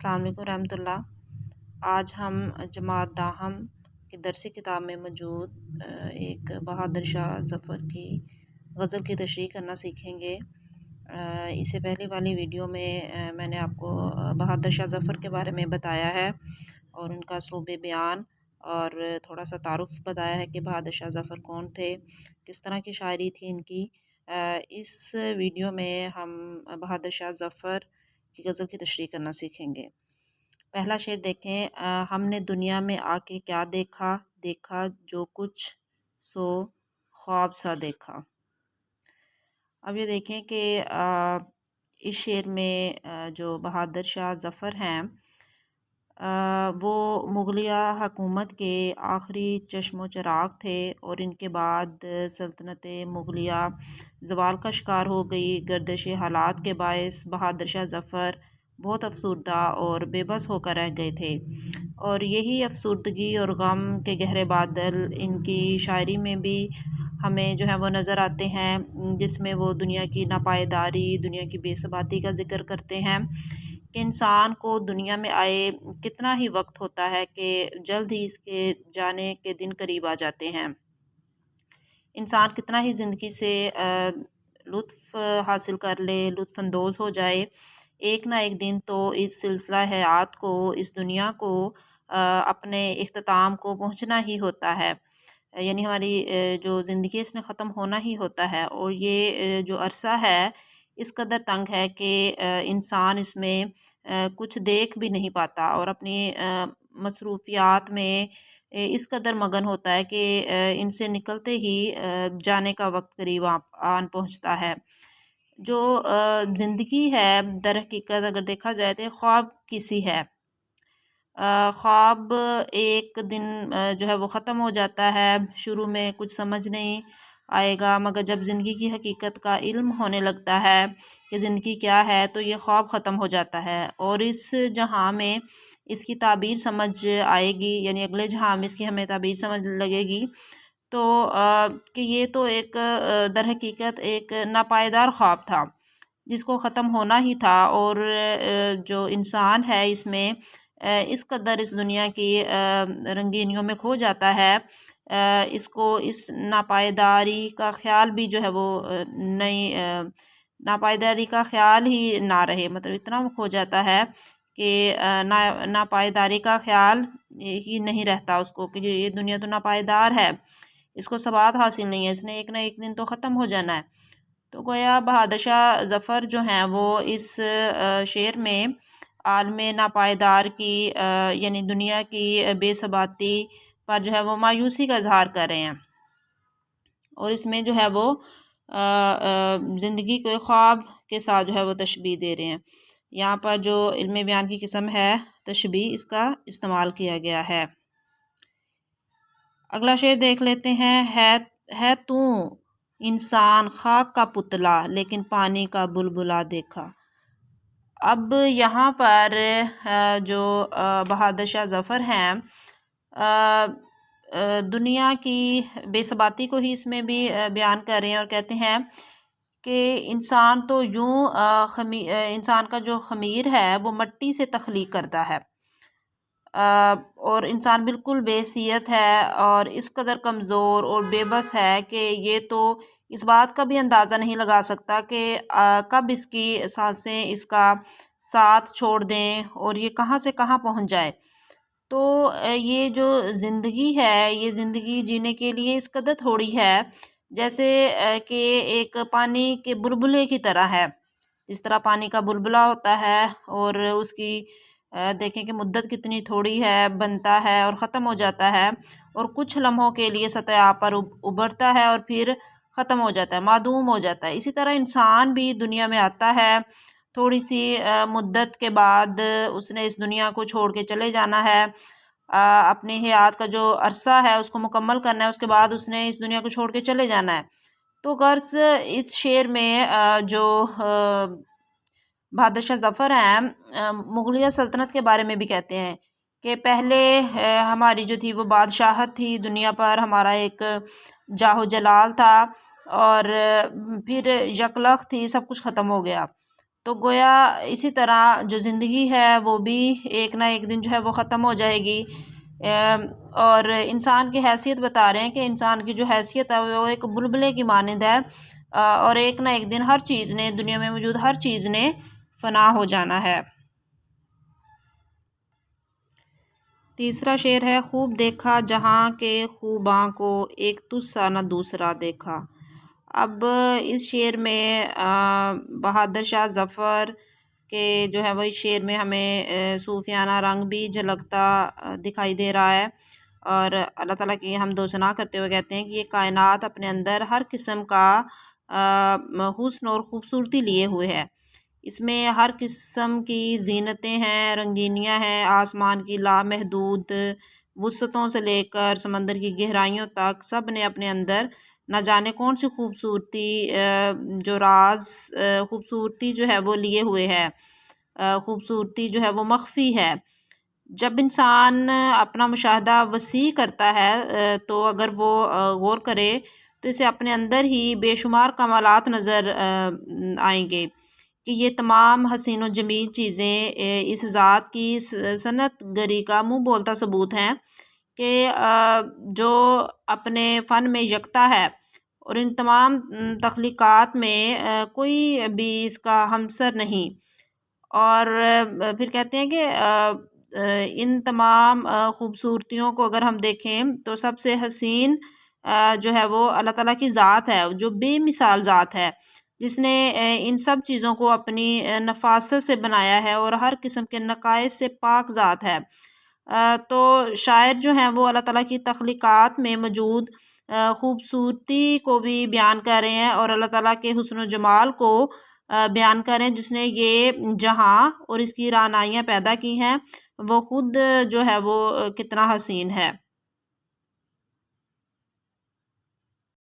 السلام علیکم ورحمۃ اللہ۔ آج ہم جماعت داہم کی درسی کتاب میں موجود ایک بہادر شاہ ظفر کی غزل کی تشریح کرنا سیکھیں گے۔ اس سے پہلے والی ویڈیو میں میں نے آپ کو بہادر شاہ ظفر کے بارے میں بتایا ہے اور ان کا اسلوب بیان اور تھوڑا سا تعارف بتایا ہے کہ بہادر شاہ ظفر کون تھے، کس طرح کی شاعری تھی ان کی۔ اس ویڈیو میں ہم بہادر شاہ ظفر کی غزل کی تشریح کرنا سیکھیں گے۔ پہلا شعر دیکھیں۔ ہم نے دنیا میں آ کے کیا دیکھا، دیکھا جو کچھ سو خواب سا دیکھا۔ اب یہ دیکھیں کہ اس شعر میں جو بہادر شاہ ظفر ہیں وہ مغلیہ حکومت کے آخری چشم و چراغ تھے اور ان کے بعد سلطنت مغلیہ زوال کا شکار ہو گئی۔ گردش حالات کے باعث بہادر شاہ ظفر بہت افسردہ اور بے بس ہو کر رہ گئے تھے، اور یہی افسردگی اور غم کے گہرے بادل ان کی شاعری میں بھی ہمیں جو ہے وہ نظر آتے ہیں، جس میں وہ دنیا کی ناپائیداری، دنیا کی بے ثباتی کا ذکر کرتے ہیں کہ انسان کو دنیا میں آئے کتنا ہی وقت ہوتا ہے کہ جلد ہی اس کے جانے کے دن قریب آ جاتے ہیں۔ انسان کتنا ہی زندگی سے لطف حاصل کر لے، لطف اندوز ہو جائے، ایک نہ ایک دن تو اس سلسلہ حیات کو، اس دنیا کو اپنے اختتام کو پہنچنا ہی ہوتا ہے، یعنی ہماری جو زندگی اس نے ختم ہونا ہی ہوتا ہے۔ اور یہ جو عرصہ ہے اس قدر تنگ ہے کہ انسان اس میں کچھ دیکھ بھی نہیں پاتا اور اپنی مصروفیات میں اس قدر مگن ہوتا ہے کہ ان سے نکلتے ہی جانے کا وقت قریب آن پہنچتا ہے۔ جو زندگی ہے در حقیقت اگر دیکھا جائے تو خواب کی سی ہے۔ خواب ایک دن جو ہے وہ ختم ہو جاتا ہے، شروع میں کچھ سمجھ نہیں آئے گا، مگر جب زندگی کی حقیقت کا علم ہونے لگتا ہے کہ زندگی کیا ہے تو یہ خواب ختم ہو جاتا ہے اور اس جہاں میں اس کی تعبیر سمجھ آئے گی، یعنی اگلے جہاں میں اس کی ہمیں تعبیر سمجھ لگے گی تو کہ یہ تو ایک در حقیقت ایک ناپائیدار خواب تھا جس کو ختم ہونا ہی تھا، اور جو انسان ہے اس میں اس قدر اس دنیا کی رنگینیوں میں کھو جاتا ہے، اس کو اس ناپائیداری کا خیال بھی جو ہے وہ ناپائیداری کا خیال ہی نہ رہے، مطلب اتنا وہ کھو جاتا ہے کہ ناپائیداری کا خیال ہی نہیں رہتا اس کو کہ یہ دنیا تو ناپائیدار ہے، اس کو ثبات حاصل نہیں ہے، اس نے ایک نہ ایک دن تو ختم ہو جانا ہے۔ تو گویا بہادر شاہ ظفر جو ہیں وہ اس شعر میں عالم ناپائیدار کی یعنی دنیا کی بے ثباتی پر جو ہے وہ مایوسی کا اظہار کر رہے ہیں، اور اس میں جو ہے وہ زندگی کو خواب کے ساتھ جو ہے وہ تشبیہ دے رہے ہیں۔ یہاں پر جو علم بیان کی قسم ہے تشبیہ، اس کا استعمال کیا گیا ہے۔ اگلا شعر دیکھ لیتے ہیں۔ ہے تو انسان خاک کا پتلا، لیکن پانی کا بلبلا دیکھا۔ اب یہاں پر جو بہادر شاہ ظفر ہیں دنیا کی بے ثباتی کو ہی اس میں بھی بیان کر رہے ہیں اور کہتے ہیں کہ انسان تو یوں انسان کا جو خمیر ہے وہ مٹی سے تخلیق کرتا ہے، اور انسان بالکل بے حیثیت ہے اور اس قدر کمزور اور بے بس ہے کہ یہ تو اس بات کا بھی اندازہ نہیں لگا سکتا کہ کب اس کی سانسیں اس کا ساتھ چھوڑ دیں اور یہ کہاں سے کہاں پہنچ جائے۔ تو یہ جو زندگی ہے یہ زندگی جینے کے لیے اس قدر تھوڑی ہے جیسے کہ ایک پانی کے بلبلے کی طرح ہے، جس طرح پانی کا بلبلا ہوتا ہے اور اس کی دیکھیں کہ مدت کتنی تھوڑی ہے، بنتا ہے اور ختم ہو جاتا ہے اور کچھ لمحوں کے لیے سطح آب پر ابھرتا ہے اور پھر ختم ہو جاتا ہے، معدوم ہو جاتا ہے۔ اسی طرح انسان بھی دنیا میں آتا ہے، تھوڑی سی مدت کے بعد اس نے اس دنیا کو چھوڑ کے چلے جانا ہے، اپنی حیات کا جو عرصہ ہے اس کو مکمل کرنا ہے، اس کے بعد اس نے اس دنیا کو چھوڑ کے چلے جانا ہے۔ تو غرض اس شعر میں جو بہادر شاہ ظفر ہیں مغلیہ سلطنت کے بارے میں بھی کہتے ہیں کہ پہلے ہماری جو تھی وہ بادشاہت تھی، دنیا پر ہمارا ایک جاہ و جلال تھا، اور پھر یکلخت تھی، سب کچھ ختم ہو گیا۔ تو گویا اسی طرح جو زندگی ہے وہ بھی ایک نہ ایک دن جو ہے وہ ختم ہو جائے گی، اور انسان کی حیثیت بتا رہے ہیں کہ انسان کی جو حیثیت ہے وہ ایک بلبلے کی مانند ہے، اور ایک نہ ایک دن ہر چیز نے، دنیا میں موجود ہر چیز نے فنا ہو جانا ہے۔ تیسرا شعر ہے: خوب دیکھا جہاں کے خوباں کو، ایک تجھ سا نہ دوسرا دیکھا۔ اب اس شعر میں بہادر شاہ ظفر کے جو ہے وہ اس شعر میں ہمیں صوفیانہ رنگ بھی جھلکتا دکھائی دے رہا ہے، اور اللہ تعالیٰ کی حمد و ثنا کرتے ہوئے کہتے ہیں کہ یہ کائنات اپنے اندر ہر قسم کا حسن اور خوبصورتی لیے ہوئے ہے۔ اس میں ہر قسم کی زینتیں ہیں، رنگینیاں ہیں، آسمان کی لامحدود وسعتوں سے لے کر سمندر کی گہرائیوں تک سب نے اپنے اندر نہ جانے کون سی خوبصورتی جو راز خوبصورتی جو ہے وہ لیے ہوئے ہے، خوبصورتی جو ہے وہ مخفی ہے۔ جب انسان اپنا مشاہدہ وسیع کرتا ہے تو اگر وہ غور کرے تو اسے اپنے اندر ہی بے شمار کمالات نظر آئیں گے کہ یہ تمام حسین و جمیل چیزیں اس ذات کی صنعت گری کا منہ بولتا ثبوت ہیں کہ جو اپنے فن میں یکتا ہے، اور ان تمام تخلیقات میں کوئی بھی اس کا ہمسر نہیں۔ اور پھر کہتے ہیں کہ ان تمام خوبصورتیوں کو اگر ہم دیکھیں تو سب سے حسین جو ہے وہ اللہ تعالیٰ کی ذات ہے، جو بے مثال ذات ہے، جس نے ان سب چیزوں کو اپنی نفاست سے بنایا ہے اور ہر قسم کے نقائص سے پاک ذات ہے۔ تو شاعر جو ہیں وہ اللہ تعالیٰ کی تخلیقات میں موجود خوبصورتی کو بھی بیان کر رہے ہیں، اور اللہ تعالیٰ کے حسن و جمال کو بیان کر رہے ہیں، جس نے یہ جہاں اور اس کی رعنائیاں پیدا کی ہیں، وہ خود جو ہے وہ کتنا حسین ہے۔